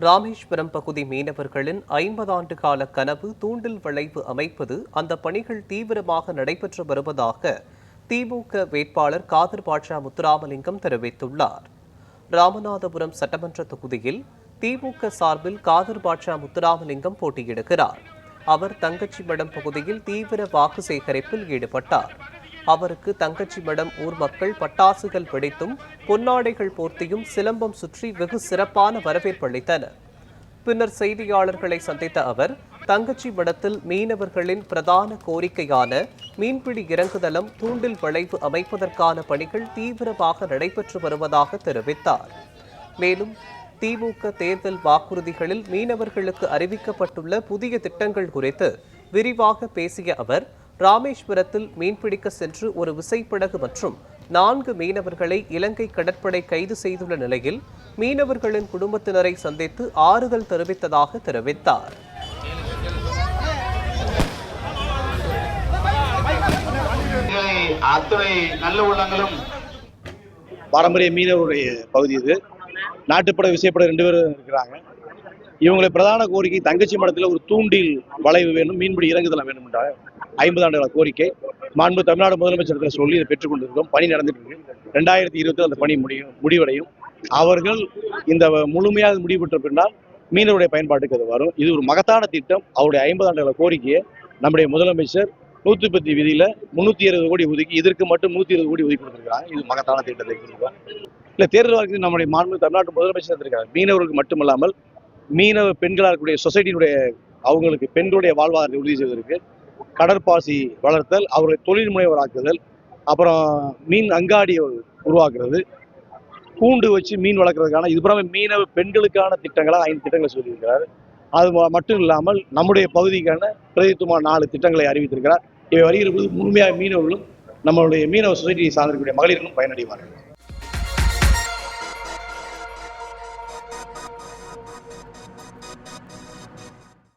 ராமேஸ்வரம் பகுதி மீனவர்களின் 50 ஆண்டு கால கனவு தூண்டில் வளைவு அமைப்பது அந்த பணிகள் தீவிரமாக நடைபெற்று வருவதாக திமுக வேட்பாளர் காதர் பாட்ஷா முத்துராமலிங்கம் தெரிவித்துள்ளார். ராமநாதபுரம் சட்டமன்ற தொகுதியில் திமுக சார்பில் காதர் பாட்ஷா முத்துராமலிங்கம் போட்டியிடுகிறார். அவர் தங்கச்சிமடம் பகுதியில் தீவிர வாக்கு சேகரிப்பில் ஈடுபட்டார். அவருக்கு தங்கச்சிமடம் ஊர் மக்கள் பட்டாசுகள் வெடித்தும் பொன்னாடைகள் போர்த்தியும் சிலம்பம் சுற்றி வெகு சிறப்பான வரவேற்பு அளித்தனர். பின்னர் செய்தியாளர்களை சந்தித்த அவர் தங்கச்சிமடத்தில் மீனவர்களின் பிரதான கோரிக்கையான மீன்பிடி இறங்குதளம் தூண்டில் வளைவு அமைப்பதற்கான பணிகள் தீவிரமாக நடைபெற்று வருவதாக தெரிவித்தார். மேலும் திமுக தேர்தல் வாக்குறுதிகளில் மீனவர்களுக்கு அறிவிக்கப்பட்டுள்ள புதிய திட்டங்கள் குறித்து விரிவாக பேசிய அவர் ராமேஸ்வரத்தில் மீன்பிடிக்க சென்று ஒரு விசைப்படகு மற்றும் 4 மீனவர்களை இலங்கை கடற்படை கைது செய்துள்ள நிலையில் மீனவர்களின் குடும்பத்தினரை சந்தித்து ஆறுதல் தெரிவித்ததாக தெரிவித்தார். அத்துறை நல்ல உள்ளங்களும் பாரம்பரிய மீனவருடைய பகுதி இது. நாட்டுப்பட விசைப்பட 2 பேரும் இருக்கிறாங்க. இவங்களுடைய பிரதான கோரிக்கை தங்கச்சி மடத்தில் ஒரு தூண்டில் வளைவு வேணும், மீன்பிடி இறங்குதளம் வேணும் என்ற 50 ஆண்டுகள கோரிக்கை. மாண்பு தமிழ்நாடு முதலமைச்சர் சொல்லி இதை பெற்றுக் கொண்டிருக்கோம். பணி நடந்துட்டு இருக்கு. 2020 அந்த பணி முடிவடையும். அவர்கள் இந்த முழுமையாக முடிவு பெற்ற பின்னால் மீனவருடைய பயன்பாட்டுக்கு அது வரும். இது ஒரு மகத்தான திட்டம். அவருடைய 50 ஆண்டுகள கோரிக்கையை நம்முடைய முதலமைச்சர் 110 விதியில 320 கோடி ஒதுக்கி இதற்கு மட்டும் 120 கோடி ஒதுக்கி கொடுத்திருக்காங்க. இது மகத்தான திட்டத்தை கொடுக்கிறோம். இல்ல தேர்தல் வாக்கு நம்முடைய மாண்பு தமிழ்நாட்டு முதலமைச்சர் இருக்காங்க. மீனவர்களுக்கு மட்டுமல்லாமல் மீனவ பெண்களாக இருக்கக்கூடிய சொசைட்டியினுடைய அவங்களுக்கு பெண்களுடைய வாழ்வாதாரத்தை உறுதி செய்வதற்கு கடற்பாசி வளர்த்தல், அவர்களை தொழில் முனைவராக்குதல், அப்புறம் மீன் அங்காடியை உருவாக்குறது, கூண்டு வச்சு மீன் வளர்க்கறதுக்கான இதுபுறமே மீனவ பெண்களுக்கான திட்டங்களாக 5 திட்டங்களை சொல்லியிருக்கிறார். அது மட்டும் இல்லாமல் நம்முடைய பகுதிக்கான பிரதித்துவமான 4 திட்டங்களை அறிவித்திருக்கிறார். இவை வருகிற போது முழுமையாக மீனவர்களும் நம்மளுடைய மீனவ சொசைட்டியை சார்ந்திருக்கக்கூடிய மகளிர்களும் பயனடைவார்கள்.